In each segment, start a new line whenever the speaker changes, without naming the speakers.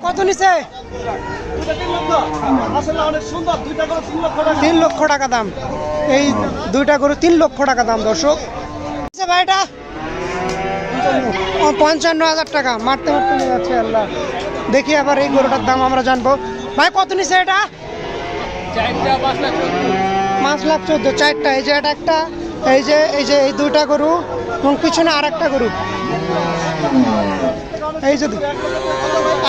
কত নিছে? 3 লক্ষ টাকা দাম। এই দুইটা গরু 3 লক্ষ টাকা দাম দর্শক। ভাইটা 55,000 টাকা। মারতে মারতে নিয়ে যাচ্ছে আল্লাহ। দেখি আবার এই গরুটার দাম আমরা জানবো। ভাই কত নিছে এটা? 5,14,000 চারটা। এই যে এটা একটা, এই যে এই দুইটা গরু এবং পিছনে আর একটা গরু। এই যে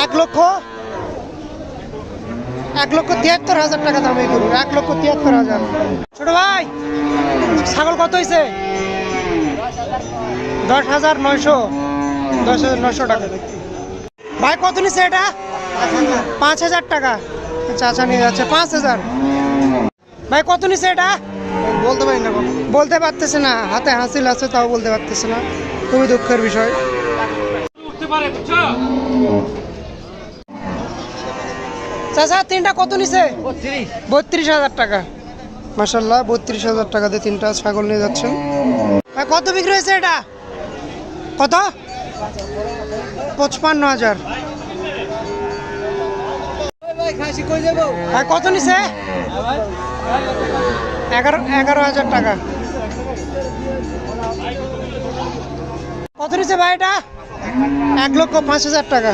1,73,000 টাকা দাম এই গরু। 1,73,000। ছোট ভাই ছাগল কত হয়েছে? 10,900। 10,900 টাকা। ভাই কত নিচ্ছে এটা? 5,000 টাকা। আচ্ছা আচ্ছা নিয়ে যাচ্ছে 5,000। ভাই কত নিচ্ছে এটা? বলতে পারি না, বলতে পারতেছে না। হাতে হাসিল আছে তাও বলতে পারতেছে না, খুবই দুঃখের বিষয়। চাচা তিনটা কত নিছে? 32,000 টাকা। মাশাআল্লাহ 32,000 টাকা দিয়ে তিনটা ছাগল নিয়ে যাচ্ছেন। ভাই কত বিক্রি হয়েছে এটা? কত? 55,000। ভাই কত নিছে? 11,000 টাকা। কত নিছে ভাই এটা? 1,05,000 টাকা।